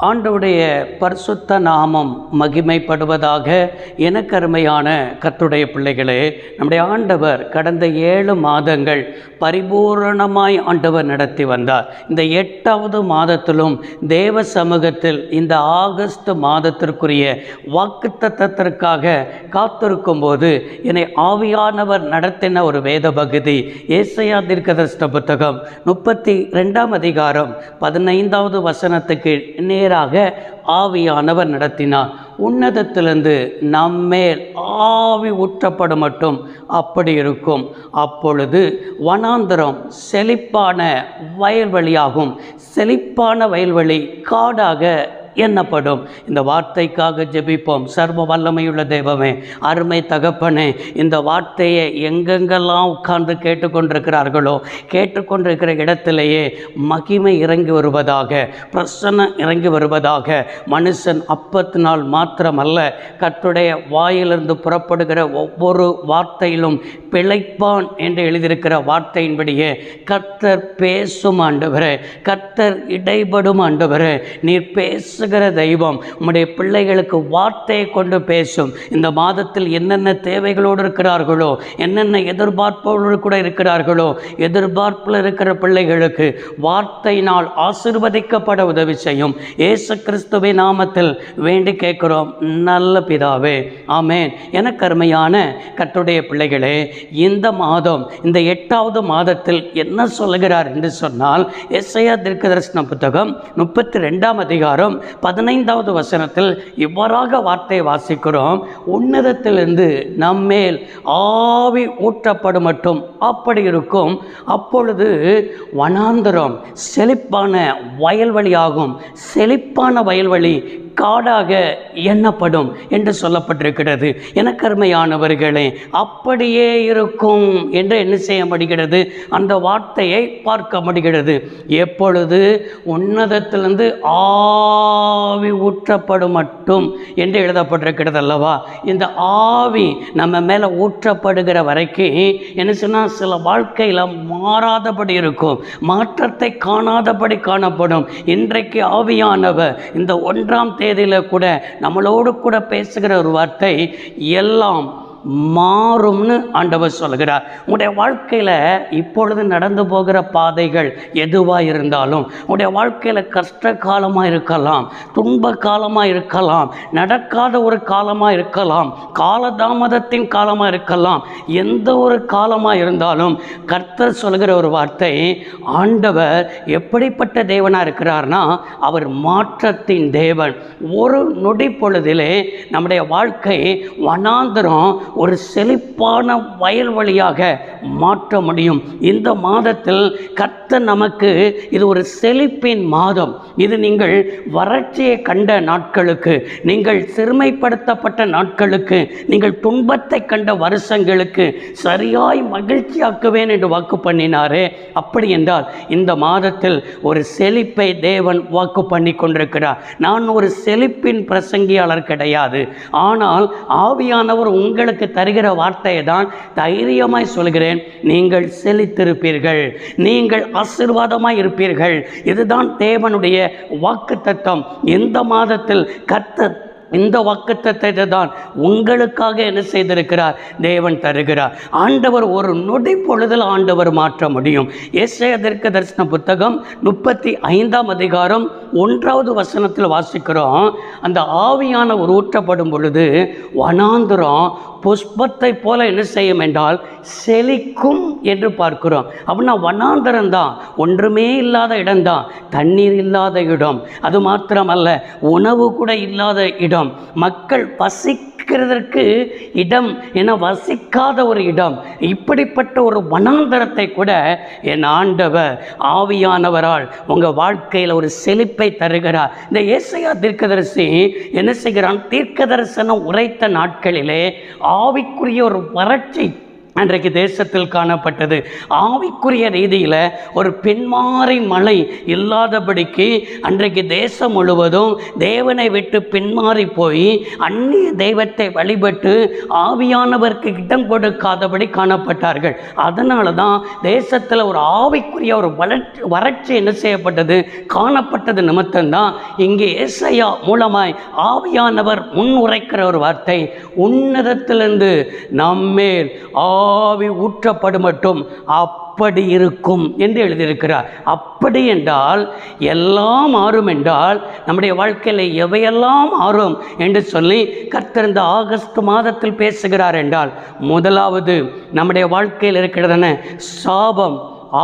ஆண்டவருடைய பரிசுத்த நாமம் மகிமைப்படுவதாக. எனக்கு அருமையான கர்த்தருடைய பிள்ளைகளே, நம்முடைய ஆண்டவர் கடந்த 7 மாதங்கள் பரிபூரணமாய் ஆண்டவர் நடத்தி வந்தார். இந்த 8வது மாதத்திலும் தேவ சமூகத்தில் இந்த ஆகஸ்ட் மாதத்திற்குரிய வாக்குத்தத்தத்திற்காக காத்திருக்கும் போது என்னை ஆவியானவர் நடத்தின ஒரு வேத பகுதி ஏசாயா தீர்க்கதரிசன புத்தகம் 32ஆம் அதிகாரம் 15வது வசனத்துக்கு நேராக ஆவியானவர் நடத்தினார். உன்னதத்திலிருந்து நம்மேல் ஆவி ஊற்றப்படும் மட்டும் அப்படி இருக்கும். அப்பொழுது வனாந்தரம் செழிப்பான வயல்வெளியாகும், செழிப்பான வயல்வெளி காடாக எண்ணப்படும். இந்த வார்த்தைக்காக ஜெபிப்போம். சர்வ வல்லமையுள்ள தெய்வமே, அருமை தகப்பனே, இந்த வார்த்தையை எங்கெங்கெல்லாம் உட்கார்ந்து கேட்டுக்கொண்டிருக்கிறார்களோ கேட்டுக்கொண்டிருக்கிற இடத்திலேயே மகிமை இறங்கி வருவதாக, பிரசன்னம் இறங்கி வருவதாக. மனுஷன் அப்பத்தினால் மாத்திரமல்ல, கர்த்தருடைய வாயிலிருந்து புறப்படுகிற ஒவ்வொரு வார்த்தையிலும் பிழைப்பான் என்று எழுதியிருக்கிற வார்த்தையின்படியே கர்த்தர் பேசும் ஆண்டவரே, கர்த்தர் இடைபடும் ஆண்டவரே. நீர் பேசுகிற தெய்வம், உம்முடைய பிள்ளைகளுக்கு வார்த்தையை கொண்டு பேசும். இந்த மாதத்தில் என்னென்ன தேவைகளோடு இருக்கிறார்களோ, என்னென்ன எதிர்பார்ப்போடு கூட இருக்கிறார்களோ, எதிர்பார்ப்பில் இருக்கிற பிள்ளைகளுக்கு வார்த்தையினால் ஆசீர்வதிக்கப்பட உதவி செய்யும். இயேசு கிறிஸ்துவின் நாமத்தில் வேண்டி கேட்கிறோம் நல்ல பிதாவே, ஆமேன். எனக்கு அருமையான கர்த்தருடைய பிள்ளைகளே, இந்த மாதம், இந்த 8வது மாதத்தில் என்ன சொல்லுகிறார் என்று சொன்னால், ஏசாயா தீர்க்கதரிசன புத்தகம் 32ஆம் அதிகாரம் 15வது வசனத்தில் இவ்வாறாக வார்த்தையை வாசிக்கிறோம். உன்னதத்திலிருந்து நம்மேல் ஆவி ஊற்றப்படும் மட்டும் அப்படி இருக்கும். அப்பொழுது வனாந்தரம் செழிப்பான வயல்வெளியாகும், செழிப்பான வயல்வெளி காடாக எண்ணப்படும் என்று சொல்லப்பட்டிருக்கிறது. எனக்கு அருமையானவர்களே, அப்படியே இருக்கும் என்று என்ன செய்ய முடிகிறது? அந்த வார்த்தையை பார்க்க முடிகிறது. எப்பொழுது உன்னதத்திலிருந்து ஆவி ஊற்றப்படும் மட்டும் என்று எழுதப்பட்டிருக்கிறது அல்லவா? இந்த ஆவி நம்ம மேலே ஊற்றப்படுகிற வரைக்கும் என்ன சொன்னால், சில வாழ்க்கையில் மாறாதபடி இருக்கும், மாற்றத்தை காணாதபடி காணப்படும். இன்றைக்கு ஆவியானவர் இந்த 1ஆம் தேதியில் கூட நம்மளோடு கூட பேசுகிற ஒரு வார்த்தை, எல்லாம் மாறும்னு ஆண்டவர் சொல்கிறார். உங்களுடைய வாழ்க்கையில் இப்பொழுது நடந்து போகிற பாதைகள் எதுவாக இருந்தாலும், உங்களுடைய வாழ்க்கையில் கஷ்ட காலமாக இருக்கலாம், துன்ப காலமாக இருக்கலாம், நடக்காத ஒரு காலமாக இருக்கலாம், காலதாமதத்தின் காலமாக இருக்கலாம், எந்த ஒரு காலமாக இருந்தாலும் கர்த்தர் சொல்கிற ஒரு வார்த்தை, ஆண்டவர் எப்படிப்பட்ட தேவனாக இருக்கிறார்னா, அவர் மாற்றத்தின் தேவன். ஒரு நொடி பொழுதிலே நம்முடைய வாழ்க்கை வனாந்தரம் ஒரு செழிப்பான வயல்வெளியாக மாற்ற முடியும். இந்த மாதத்தில் கர்த்தர் நமக்கு, இது ஒரு செழிப்பின் மாதம். இது நீங்கள் வறட்சியை கண்ட நாட்களுக்கு, நீங்கள் சிறுமைப்படுத்தப்பட்ட நாட்களுக்கு, நீங்கள் துன்பத்தை கண்ட வருஷங்களுக்கு சரியாய் மகிழ்ச்சியாக்குவேன் என்று வாக்கு பண்ணினாரே, அப்படி என்றால் இந்த மாதத்தில் ஒரு செழிப்பை தேவன் வாக்கு பண்ணி கொண்டிருக்கிறார். நான் ஒரு செழிப்பின் பிரசங்கியாளர் கிடையாது, ஆனால் ஆவியானவர் உங்களுக்கு தருகிற வார்த்தையை தான் தைரியமாய் சொல்கிறேன். நீங்கள் செழித்திருப்பீர்கள், நீங்கள் ஆசீர்வாதமாய் இருப்பீர்கள். இதுதான் தேவனுடைய வாக்குத்தத்தம். இந்த மாதத்தில் கர்த்தர் இந்த வாக்குத்தத்தத்தை தான் உங்களுக்காக என்ன செய்திருக்கிறார்? தேவன் தருகிறார். ஆண்டவர் ஒரு நொடி பொழுதில் ஆண்டவர் மாற்ற முடியும். ஏசாயா தீர்க்கதரிசன புத்தகம் 35ஆம் அதிகாரம் 1வது வசனத்தில் வாசிக்கிறோம். அந்த ஆவியானவர் ஊற்றப்படும் பொழுது வனாந்தரம் புஷ்பத்தை போல என்ன செய்யும் என்றால் செழிக்கும் என்று பார்க்கிறோம். அப்படின்னா வனாந்தரம் தான், ஒன்றுமே இல்லாத இடம்தான், தண்ணீர் இல்லாத இடம், அது மாத்திரமல்ல உணவு கூட இல்லாத இடம், மக்கள் வசிக்கிறதற்கு இடம் என வசிக்காத ஒரு இடம். இப்படிப்பட்ட ஒரு வனாந்தரத்தை கூட என் ஆண்டவர் ஆவியானவரால் உங்கள் வாழ்க்கையில் ஒரு செழிப்பை தருகிறார். இந்த ஏசாயா தீர்க்கதரிசி என்ன செய்கிறான்? தீர்க்கதரிசனம் உரைத்த நாட்களிலே ஆவிக்குரிய ஒரு வறட்சி அன்றைக்கு தேசத்தில் காணப்பட்டது. ஆவிக்குரிய ரீதியில் ஒரு பின்மாறி மழை இல்லாதபடிக்கு அன்றைக்கு தேசம் முழுவதும் தேவனை விட்டு பின்மாறி போய் அந்நிய தெய்வத்தை வழிபட்டு ஆவியானவருக்கு இடம் கொடுக்காதபடி காணப்பட்டார்கள். அதனால தான் தேசத்தில் ஒரு ஆவிக்குரிய ஒரு வறட்சி என்ன செய்யப்பட்டது, காணப்பட்டது நிமித்தம்தான் இங்கே ஏசாயா மூலமாய் ஆவியானவர் முன்னுரைக்கிற ஒரு வார்த்தை, உன்னதத்திலிருந்து நம்மேல் ஆவி ஊற்றப்படும் மட்டும் அப்படி இருக்கும் என்று எழுதியிருக்கிறார். அப்படி என்றால் எல்லாம் மாறும் என்றால் நம்முடைய வாழ்க்கையில் எவையெல்லாம் மாறும் என்று சொல்லி கர்த்தர் இந்த ஆகஸ்ட் மாதத்தில் பேசுகிறார் என்றால், முதலாவது நம்முடைய வாழ்க்கையில் இருக்கிறதான சாபம்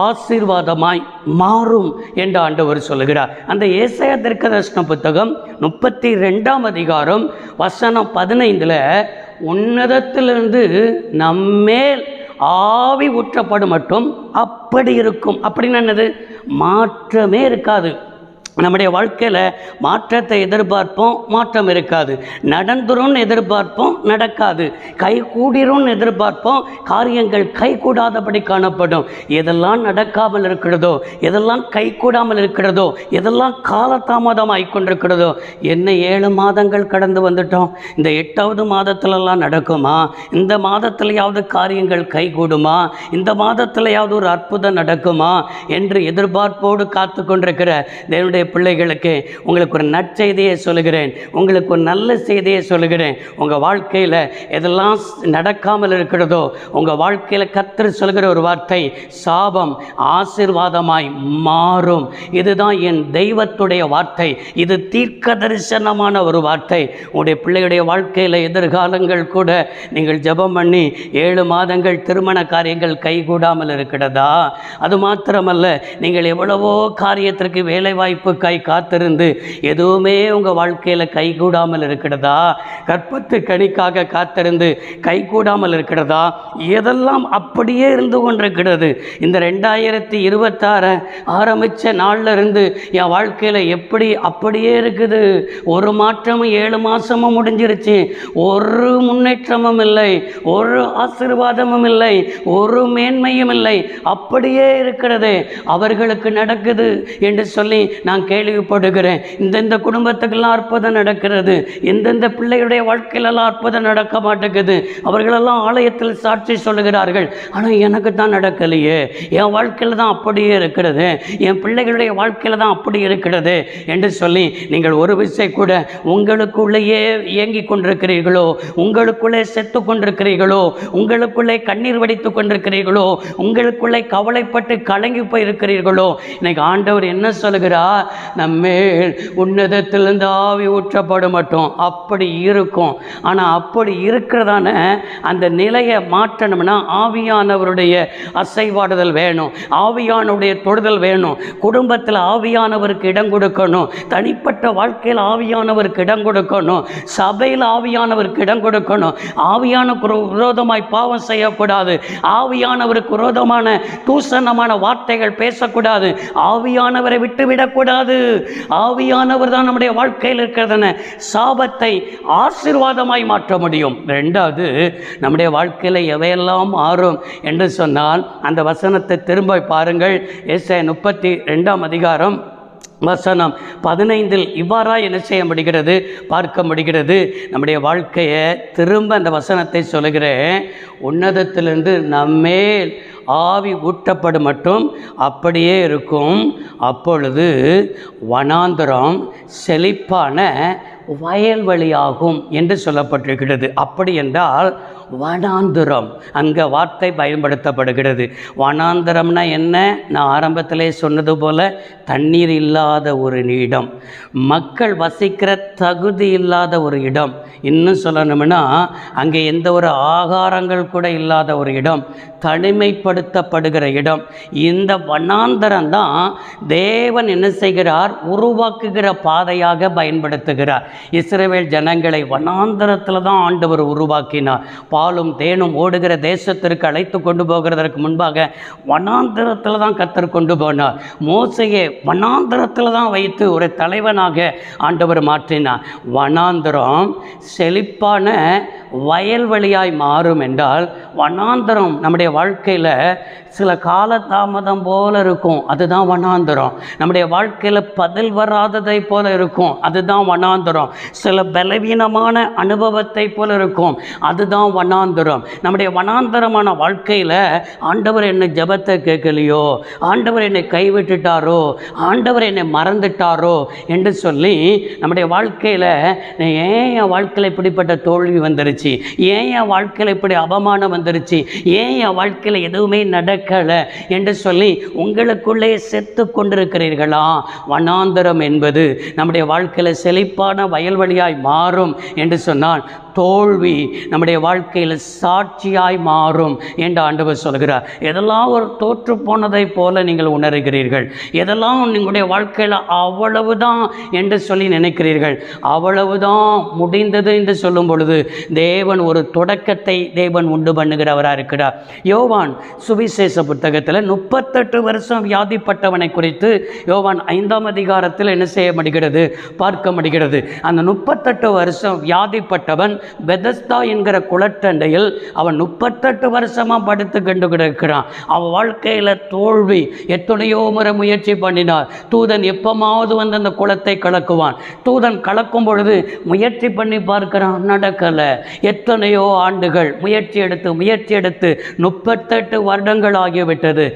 ஆசீர்வாதமாய் மாறும் என்று ஆண்டவர் சொல்லுகிறார். அந்த ஏசாயா தீர்க்கதரிசன புத்தகம் 32ஆம் அதிகாரம் வசனம் 15 உன்னதத்திலிருந்து நம்மேல் ஆவி ஊற்றப்படும் மட்டும் அப்படி இருக்கும். அப்படின்னு என்னது? மாற்றமே இருக்காது. நம்முடைய வாழ்க்கையில் மாற்றத்தை எதிர்பார்ப்போம், மாற்றம் இருக்காது. நடந்துரும்னு எதிர்பார்ப்போம், நடக்காது. கை கூடிரும்னு எதிர்பார்ப்போம், காரியங்கள் கை கூடாதபடி காணப்படும். எதெல்லாம் நடக்காமல் இருக்கிறதோ, எதெல்லாம் கை கூடாமல் இருக்கிறதோ, எதெல்லாம் காலதாமதம் ஆகிக்கொண்டிருக்கிறதோ, என்ன 7 மாதங்கள் கடந்து வந்துட்டோம், இந்த 8வது மாதத்திலெல்லாம் நடக்குமா, இந்த மாதத்திலையாவது காரியங்கள் கை கூடுமா, இந்த மாதத்திலையாவது ஒரு அற்புதம் நடக்குமா என்று எதிர்பார்ப்போடு காத்து கொண்டிருக்கிற தேவனுடைய பிள்ளைகளுக்கு உங்களுக்கு ஒரு நற்செய்தியை சொல்லுகிறேன், உங்களுக்கு ஒரு நல்ல செய்தியை சொல்லுகிறேன். உங்கள் வாழ்க்கையில் எதெல்லாம் நடக்காமல் இருக்கிறதோ, உங்கள் வாழ்க்கையில் கர்த்தர் சொல்கிற ஒரு வார்த்தை, சாபம் ஆசீர்வாதமாய் மாறும். இதுதான் என் தெய்வத்துடைய வார்த்தை. இது தீர்க்க தரிசனமான ஒரு வார்த்தை. உங்களுடைய பிள்ளையுடைய வாழ்க்கையில் எதிர்காலங்கள் கூட நீங்கள் ஜெபம் பண்ணி 7 மாதங்கள் திருமண காரியங்கள் கைகூடாமல் இருக்கிறதா? அது மாத்திரமல்ல, நீங்கள் எவ்வளவோ காரியத்திற்கு வேலை வாய்ப்பு காத்திருந்து எதுவுமே உங்கள் வாழ்க்கையில் கைகூடாமல் இருக்கிறதா? கற்பத்து கனிக்காக காத்திருந்து கைகூடாமல் இருக்கிறதா? எதெல்லாம் அப்படியே இருந்து கொண்டிருக்கிறது. இந்த 2026 ஆரம்பித்த நாளில் இருந்து என் வாழ்க்கையில் எப்படி அப்படியே இருக்குது. ஒரு மாற்றமும் 7 மாதமும் முடிஞ்சிருச்சு. ஒரு முன்னேற்றமும் இல்லை, ஒரு ஆசீர்வாதமும் இல்லை, ஒரு மேன்மையும் இல்லை, அப்படியே இருக்கிறது. அவர்களுக்கு நடக்குது என்று சொல்லி நான் கேள்விப்படுகிறேன். இந்தந்த குடும்பத்துக்கெல்லாம் அற்புதம் நடக்கிறது, எந்தெந்த பிள்ளைகளுடைய வாழ்க்கையிலெல்லாம் அற்புதம் நடக்க மாட்டேங்குது. அவர்களெல்லாம் ஆலயத்தில் சாட்சி சொல்லுகிறார்கள், ஆனால் எனக்கு தான் நடக்கலையே, என் வாழ்க்கையில் தான் அப்படியே இருக்கிறது, என் பிள்ளைகளுடைய வாழ்க்கையில் தான் அப்படி இருக்கிறது என்று சொல்லி நீங்கள் ஒரு விஷயம் கூட உங்களுக்குள்ளேயே இயங்கி கொண்டிருக்கிறீர்களோ, உங்களுக்குள்ளே செத்து கொண்டிருக்கிறீர்களோ, உங்களுக்குள்ளே கண்ணீர் வடித்து கொண்டிருக்கிறீர்களோ, உங்களுக்குள்ளே கவலைப்பட்டு கலங்கி போயிருக்கிறீர்களோ, இன்னைக்கு ஆண்டவர் என்ன சொல்லுகிறார்? நம்மேல் உன்னதத்திலிருந்து ஆவி ஊற்றப்படும் மட்டும் அப்படி இருக்கும். ஆனால் அப்படி இருக்கிறதான அந்த நிலையை மாற்றணும்னா ஆவியானவருடைய அசைவாடுதல் வேணும், ஆவியானவருடைய தொடுதல் வேணும். குடும்பத்தில் ஆவியானவருக்கு இடம் கொடுக்கணும், தனிப்பட்ட வாழ்க்கையில் ஆவியானவருக்கு இடம் கொடுக்கணும், சபையில் ஆவியானவருக்கு இடம் கொடுக்கணும். ஆவியானவருக்கு விரோதமாய் பாவம் செய்யக்கூடாது, ஆவியானவருக்கு விரோதமான தூசணமான வார்த்தைகள் பேசக்கூடாது, ஆவியானவரை விட்டுவிடக்கூடாது. ஆவியானவர் தான் நம்முடைய வாழ்க்கையில் இருக்கிறதன சாபத்தை ஆசீர்வாதமாய் மாற்ற முடியும். 2வது, நம்முடைய வாழ்க்கையில் எவையெல்லாம் மாறும் என்று சொன்னால் அந்த வசனத்தை திரும்ப பாருங்கள். ஏசாயா 32ஆம் அதிகாரம் வசனம் 15 இவ்வாறாக என்ன செய்ய முடிகிறது, பார்க்க முடிகிறது. நம்முடைய வாழ்க்கையை திரும்ப அந்த வசனத்தை சொல்லுகிறேன், உன்னதத்திலிருந்து நம்மேல் ஆவி ஊட்டப்படும் மட்டும் அப்படியே இருக்கும். அப்பொழுது வனாந்தரம் செழிப்பான வயல்வெளியாகும் என்று சொல்லப்பட்டிருக்கிறது. அப்படி என்றால் வனாந்தரம், அங்கே வார்த்தை பயன்படுத்தப்படுகிறது. வனாந்தரம்னா என்ன? நான் ஆரம்பத்திலே சொன்னது போல் தண்ணீர் இல்லாத ஒரு இடம், மக்கள் வசிக்கிற தகுதி இல்லாத ஒரு இடம். இன்னும் சொல்லணும்னா அங்கே எந்த ஒரு ஆகாரங்கள் கூட இல்லாத ஒரு இடம், தனிமைப்படுத்தப்படுகிற இடம். இந்த வனாந்தரம் தான் தேவன் என்ன செய்கிறார், உருவாக்குகிற பாதையாக பயன்படுத்துகிறார். இஸ்ரவேல் ஜனங்களை வனாந்தரத்தில் தான் ஆண்டவர் உருவாக்கினார். பாலும் தேனும் ஓடுகிற தேசத்திற்கு அழைத்து கொண்டு போகிறதற்கு முன்பாக வனாந்தரத்தில் தான் கர்த்தர் கொண்டு போனார். மோசையை வனாந்தரத்தில் தான் வைத்து ஒரு தலைவனாக ஆண்டவர் மாற்றினார். வனாந்தரம் செழிப்பான வயல்வெளியாய் மாறும் என்றால், வனாந்தரம் நம்முடைய வாழ்க்கையில் சில காலதாமதம் போல இருக்கும், அதுதான் வனாந்தரம். நம்முடைய வாழ்க்கையில் பதில் வராததை போல இருக்கும், அதுதான் வனாந்தரம். சில பலவீனமான அனுபவத்தை போல இருக்கும், அதுதான் வனாந்தரம். நம்முடைய வனாந்தரமான வாழ்க்கையில் ஆண்டவர் என்னை ஜெபத்தை கேட்கலையோ, ஆண்டவர் என்னை கைவிட்டுட்டாரோ, ஆண்டவர் என்னை மறந்துட்டாரோ என்று சொல்லி நம்முடைய வாழ்க்கையில் ஏன் என் வாழ்க்கையில் இப்படிப்பட்ட தோல்வி வந்துருச்சு, ஏன் என் வாழ்க்கையில் இப்படி அவமானம் வந்துருச்சு, ஏன் என் வாழ்க்கையில் எதுவுமே நடக்கலை என்று சொல்லி உங்களுக்குள்ளே செத்து கொண்டிருக்கிறீர்களா? வனாந்தரம் என்பது நம்முடைய வாழ்க்கையில் செழிப்பான வயல்வெளியாய் மாறும் என்று சொன்னால், தோல்வி நம்முடைய வாழ்க்கையில் சாட்சியாய் மாறும் என்று ஆண்டவர் சொல்கிறார். எதெல்லாம் ஒரு தோற்று போனதை போல நீங்கள் உணர்கிறீர்கள், எதெல்லாம் உங்களுடைய வாழ்க்கையில் அவ்வளவுதான் என்று சொல்லி நினைக்கிறீர்கள், அவ்வளவுதான் முடிந்தது என்று சொல்லும் பொழுது தேவன் ஒரு தொடக்கத்தை தேவன் உண்டு பண்ணுகிறவராக இருக்கிறார். யோவான் சுவிசேஷ புத்தகத்தில் 38 வருஷம் வியாதிப்பட்டவனை குறித்து யோவான் 5ஆம் அதிகாரத்தில் என்ன செய்ய முடிகிறது, பார்க்க முடிகிறது. அந்த 38 வருஷம் வியாதிப்பட்டவன் பெதஸ்தா என்கிற குளத்தண்டையில் அவன் 38 வருஷமாக படுத்து கண்டு கிடக்கிறான். அவன் வாழ்க்கையில் தோல்வி. எத்தனையோ முறை முயற்சி பண்ணினார். தூதன் எப்பமாவது வந்து அந்த குளத்தை கலக்குவான். தூதன் கலக்கும் பொழுது முயற்சி பண்ணி பார்க்கிறான், நடக்கலை. எத்தனையோ ஆண்டுகள் முயற்சி எடுத்து 38 வருடங்கள் ஆகிவிட்டது,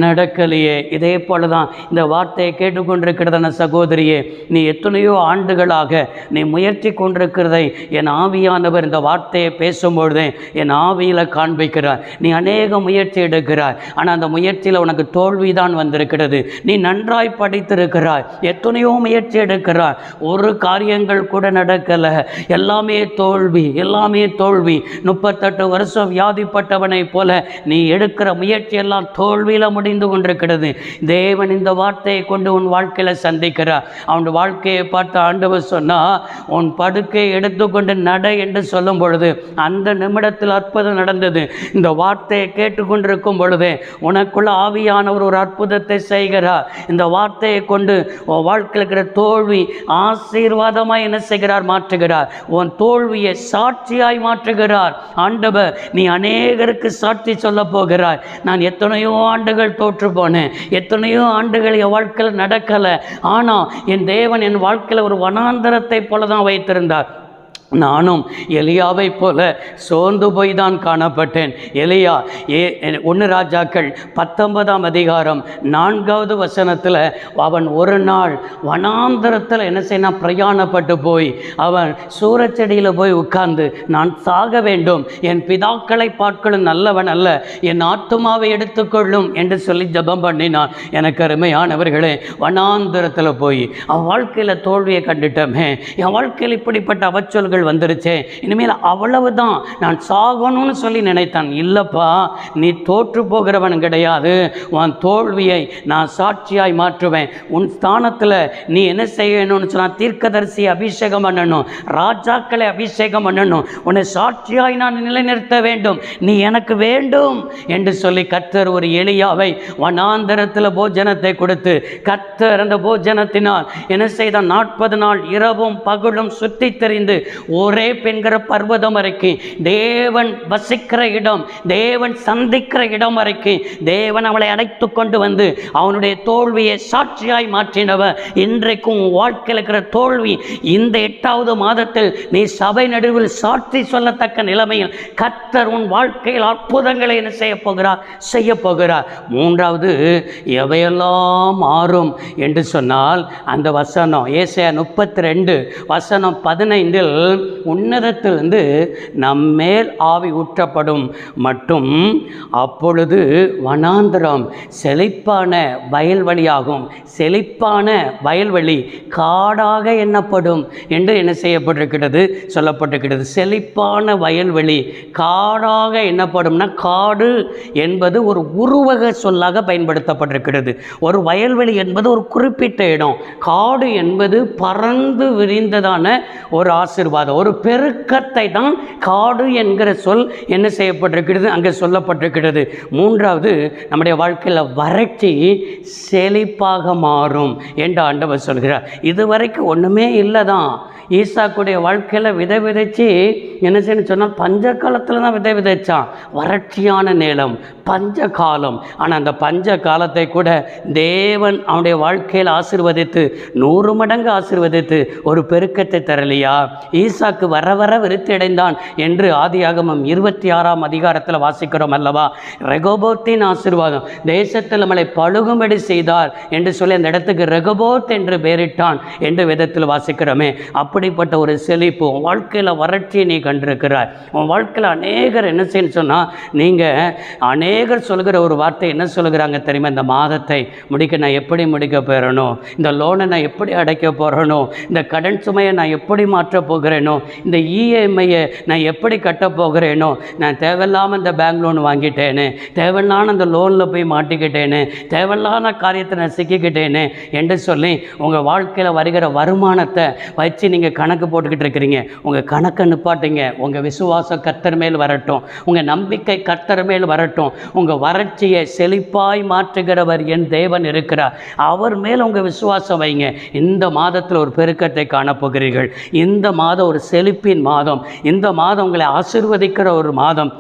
நடக்கலையே. இதே போல தான் இந்த வார்த்தையை கேட்டுக்கொண்டிருக்கிறதான சகோதரியே, நீ எத்தனையோ ஆண்டுகளாக நீ முயற்சி கொண்டிருக்கிறதை என் ஆவியானவர் இந்த வார்த்தையை பேசும்பொழுதே என் ஆவியில் காண்பிக்கிறார். நீ அநேக முயற்சி எடுக்கிறாய், ஆனால் அந்த முயற்சியில் உனக்கு தோல்விதான் வந்திருக்கிறது. நீ நன்றாய் படித்திருக்கிறாய், எத்தனையோ முயற்சி எடுக்கிறாய், ஒரு காரியங்கள் கூட நடக்கலை, எல்லாமே தோல்வி. 38 வருஷம் வியாதிப்பட்டவனை போல நீ எடுக்கிற முயற்சி எல்லாம் தோல்வியில் முடிந்து கொண்டிருக்கிறது. தேவன் இந்த வார்த்தையை கொண்டு உன் வாழ்க்கையில் சந்திக்கிறார். அவன் வாழ்க்கையை பார்த்து ஆண்டவர் சொன்னா, உன் படுக்கையை எடுத்துக்கொண்டு நட என்று சொல்லும் பொழுது அந்த நிமிடத்தில் அற்புதம் நடந்தது. இந்த வார்த்தையை கேட்டுக்கொண்டிருக்கும் பொழுதே உனக்குள்ள ஆவியானவர் ஒரு அற்புதத்தை செய்கிறார். இந்த வார்த்தையை கொண்டு உன் வாழ்க்கையில் இருக்கிற தோல்வி ஆசீர்வாதமாய் என்ன செய்கிறார், மாற்றுகிறார். உன் தோல்வியை சாட்சியாய் மாற்றுகிறார் ஆண்டவர். நீ அநேகருக்கு சாட்சி சொல்ல போகிறாய். நான் எத்தனையோ ஆண்டுகள் தோற்று போனேன், எத்தனையோ ஆண்டுகள் என் வாழ்க்கையில் நடக்கலை, ஆனால் என் தேவன் என் வாழ்க்கையில் ஒரு வனாந்தரத்தை போல தான் வைத்திருந்தார். நானும் எலியாவை போல சோர்ந்து போய் தான் காணப்பட்டேன். எலியா 1 ராஜாக்கள் 19ஆம் அதிகாரம் 4வது வசனத்தில் அவன் ஒரு நாள் வனாந்தரத்தில் என்ன செய்ய பிரயாணப்பட்டு போய் அவன் சூரச்செடியில் போய் உட்கார்ந்து, நான் சாக வேண்டும், என் பிதாக்களை பார்க்கலும் நல்லவன் அல்ல, என் ஆத்துமாவை எடுத்துக்கொள்ளும் என்று சொல்லி ஜெபம் பண்ணினான். எனக்கு அருமையானவர்களே, வனாந்தரத்தில் போய் அவன் வாழ்க்கையில் தோல்வியை கண்டுட்டோமே, என் வாழ்க்கையில் இப்படிப்பட்ட அவச்சொல்கள் வந்துருச்சே, இனிமேல் அவ்வளவுதான், நான் சாகணும்னு சொல்லி நினைத்தான். இல்லப்பா, நீ தோற்று போகிறவன் கிடையாது. உன் தோல்வியை நான் சாட்சியாய் மாற்றுவேன். உன் ஸ்தானத்தில் நீ என்ன செய்யணும்னு சொன்னால், தீர்க்கதரிசி அபிஷேகம் பண்ணணும், ராஜாக்களை அபிஷேகம் பண்ணணும், உன்னை சாட்சியாய் நான் நிலைநிறுத்த வேண்டும், நீ எனக்கு வேண்டும் என்று சொல்லி கர்த்தர் ஒரு எலியாவை வனாந்தரத்தில் போஜனத்தை கொடுத்து, கர்த்தர் அந்த போஜனத்தினால் என்ன செய்தான், 40 நாள் இரவும் பகலும் சுற்றி தெரிந்து ஒரே பெண்கிற பர்வதம் வரைக்கும், தேவன் வசிக்கிற இடம், தேவன் சந்திக்கிற இடம் வரைக்கும் தேவன் அவளை அழைத்து கொண்டு வந்து அவனுடைய தோல்வியை சாட்சியாய் மாற்றினவர். இன்றைக்கும் வாழ்க்கையில் இருக்கிற தோல்வி இந்த 8வது மாதத்தில் நீ சபை நடுவில் சாட்சி சொல்லத்தக்க நிலைமையில் கர்த்தர் உன் வாழ்க்கையில் அற்புதங்களை என்ன செய்ய போகிறார். 3வது, எவையெல்லாம் மாறும் என்று சொன்னால் அந்த வசனம் ஏசாயா 32 வசனம் 15 உன்னதத்திலிருந்து நம்மேல் ஆவி ஊற்றப்படும் மட்டும் அப்பொழுது வனாந்தரம் செழிப்பான வயல்வெளியாகும். செழிப்பான வயல்வெளி காடாக எண்ணப்படும் என்று என்ன செய்யப்பட்டிருக்கிறது, சொல்லப்பட்டிருக்கிறது. செழிப்பான வயல்வெளி காடாக எண்ணப்படும்னா, காடு என்பது ஒரு உருவக சொல்லாக பயன்படுத்தப்பட்டிருக்கிறது. ஒரு வயல்வெளி என்பது ஒரு குறிப்பிட்ட இடம். காடு என்பது பறந்து விரிந்ததான ஒரு ஆசீர்வாதம், ஒரு பெருக்கத்தை தான் காடு என்கிற சொல் என்ன செய்யப்பட்டிருக்கிறது, அங்கே சொல்லப்பட்டிருக்கிறது. மூன்றாவது, நம்முடைய வாழ்க்கையில் வறட்சி செழிப்பாக மாறும் என்று ஆண்டவர் சொல்கிறார். இதுவரைக்கும் ஒன்றுமே இல்லை தான். ஈசாக்குடைய வாழ்க்கையில் விதை விதைச்சி என்ன செய்யணும்னு சொன்னால், பஞ்ச காலத்தில் தான் விதை விதைச்சான். வறட்சியான நேரம், பஞ்ச காலம். ஆனால் அந்த பஞ்ச காலத்தை கூட தேவன் அவனுடைய வாழ்க்கையில் ஆசீர்வதித்து 100 மடங்கு ஆசீர்வதித்து ஒரு பெருக்கத்தை தரலையா? ஈசாக்கு வர வர விருத்தி அடைந்தான் என்று ஆதியாகமம் 26ஆம் அதிகாரத்தில் வாசிக்கிறோம் அல்லவா? ரெகோபோத்தின் ஆசீர்வாதம், தேசத்தில் நம்மளை பழுகும்படி செய்தார் என்று சொல்லி அந்த இடத்துக்கு ரெகோபோத் என்று பெயரிட்டான் என்று வேதத்தில் வாசிக்கிறோமே. அப்படிப்பட்ட ஒரு செழிப்பு உன் வாழ்க்கையில் வறட்சியை நீ கண்டிருக்கிறாய். உன் வாழ்க்கையில் அநேகர் என்ன செய்யணும்னு சொன்னால், நீங்கள் அநேகர் சொல்கிற ஒரு வார்த்தை என்ன சொல்கிறாங்க தெரியுமா? இந்த மாதத்தை முடிக்க நான் எப்படி முடிக்க போகிறேனோ, இந்த லோனை நான் எப்படி அடைக்க போகிறேனோ, இந்த கடன் சுமையை நான் எப்படி மாற்ற போகிறேனோ, இந்த இஎம்ஐயை நான் எப்படி கட்ட போகிறேனோ, நான் தேவையில்லாமல் இந்த பேங்க் லோன் வாங்கிட்டேனே, தேவையில்லான அந்த லோனில் போய் மாட்டிக்கிட்டேனே, தேவையில்லான காரியத்தை நான் சிக்கிக்கிட்டேனே என்று சொல்லி உங்கள் வாழ்க்கையில் வருகிற வருமானத்தை வச்சு நீங்கள் கணக்கு போட்டுக்கிட்டு இருக்கிறீங்க. உங்கள் கணக்கை நிப்பாட்டுங்க. உங்கள் விசுவாசம் கர்த்தர் மேல் வரட்டும். உங்கள் நம்பிக்கை கர்த்தர் மேல் வரட்டும். உங்கள் வறட்சியை செழிப்பாய் மாற்றுகிறவர் என் தேவன் இருக்கிறார். அவர் மேல் உங்கள் விசுவாசம் வைங்க. இந்த மாதத்தில் ஒரு பெருக்கத்தை காணப்போகிறீர்கள். இந்த மாதம் ஒரு செழிப்பின் மாதம். இந்த மாதம் உங்களை ஆசீர்வதிக்கிற ஒரு மாதம்.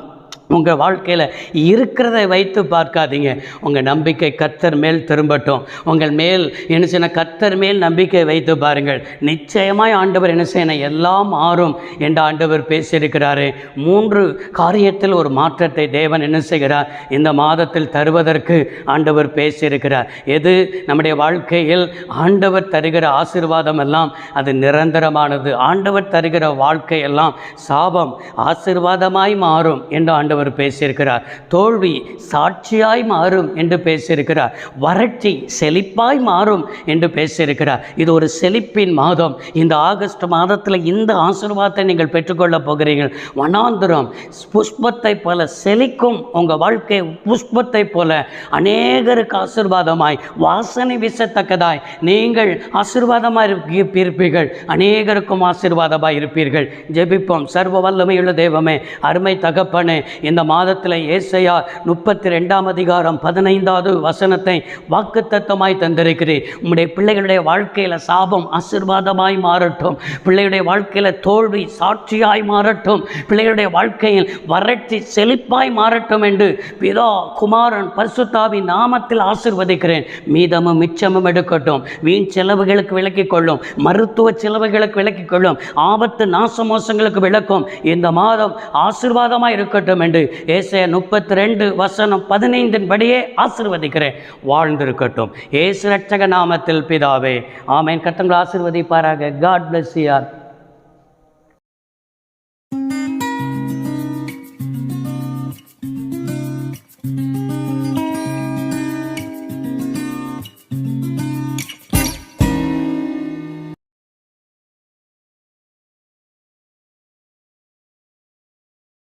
உங்கள் வாழ்க்கையில் இருக்கிறதை வைத்து பார்க்காதீங்க. உங்கள் நம்பிக்கை கர்த்தர் மேல் திரும்பட்டும். உங்கள் மேல் என்ன செய்யணும், கர்த்தர் மேல் நம்பிக்கை வைத்து பாருங்கள். நிச்சயமாய் ஆண்டவர் என்ன செய்யணும், எல்லாம் மாறும் என்று ஆண்டவர் பேசியிருக்கிறாரு. 3 காரியத்தில் ஒரு மாற்றத்தை தேவன் என்ன செய்கிறார், இந்த மாதத்தில் தருவதற்கு ஆண்டவர் பேசியிருக்கிறார். எது நம்முடைய வாழ்க்கையில் ஆண்டவர் தருகிற ஆசீர்வாதம் எல்லாம் அது நிரந்தரமானது. ஆண்டவர் தருகிற வாழ்க்கையெல்லாம் சாபம் ஆசீர்வாதமாய் மாறும் என்று ஆண்டவர் பேசியிருக்கிறார். தோல்வி சாட்சியாய் மாறும் என்று பேசியிருக்கிறார். வறட்சி செழிப்பாய் மாறும் என்று பேசியிருக்கிறார். இது ஒரு செழிப்பின் மாதம். இந்த ஆகஸ்ட் மாதத்தில் இந்த ஆசீர்வாதத்தை நீங்கள் பெற்றுக்கொள்ளப் போகிறீர்கள். வனாந்திரம் புஷ்பத்தை போல செழிக்கும். உங்கள் வாழ்க்கை புஷ்பத்தை போல அநேகருக்கு ஆசீர்வாதமாய் வாசனை வீசத்தக்கதாய் நீங்கள் ஆசீர்வாதமாய் இருப்பீர்கள். அநேகருக்கும் ஆசீர்வாதமாய் இருப்பீர்கள். ஜெபிப்போம். சர்வ வல்லமையுள்ள தெய்வமே, அருமை தகப்பனே, இந்த மாதத்தில் ஏசாயா 32ஆம் அதிகாரம் 15வது வசனத்தை வாக்குத்தத்தமாய் தந்திருக்கிறேன். உம்முடைய பிள்ளைகளுடைய வாழ்க்கையில் சாபம் ஆசீர்வாதமாய் மாறட்டும். பிள்ளைகளுடைய வாழ்க்கையில் தோல்வி சாட்சியாய் மாறட்டும். பிள்ளைகளுடைய வாழ்க்கையில் வறட்சி செழிப்பாய் மாறட்டும் என்று பிதா குமாரன் பரிசுத்தாவின் நாமத்தில் ஆசீர்வதிக்கிறேன். மீதமும் மிச்சமும் எடுக்கட்டும். வீண் செலவுகளுக்கு விலக்கிக் கொள்ளும். மருத்துவ செலவுகளுக்கு விலக்கிக் கொள்ளும். ஆபத்து நாசமோசங்களுக்கு விளக்கும். இந்த மாதம் ஆசீர்வாதமாய் இருக்கட்டும் என்று ஏசாயா 32:15 படியே ஆசீர்வதிக்கிறேன். வாழ்ந்திருக்கட்டும். இயேசு ரட்சக நாமத்தில் பிதாவே, ஆமென். கர்த்தர் ஆசீர்வதிப்பாராக. God bless you.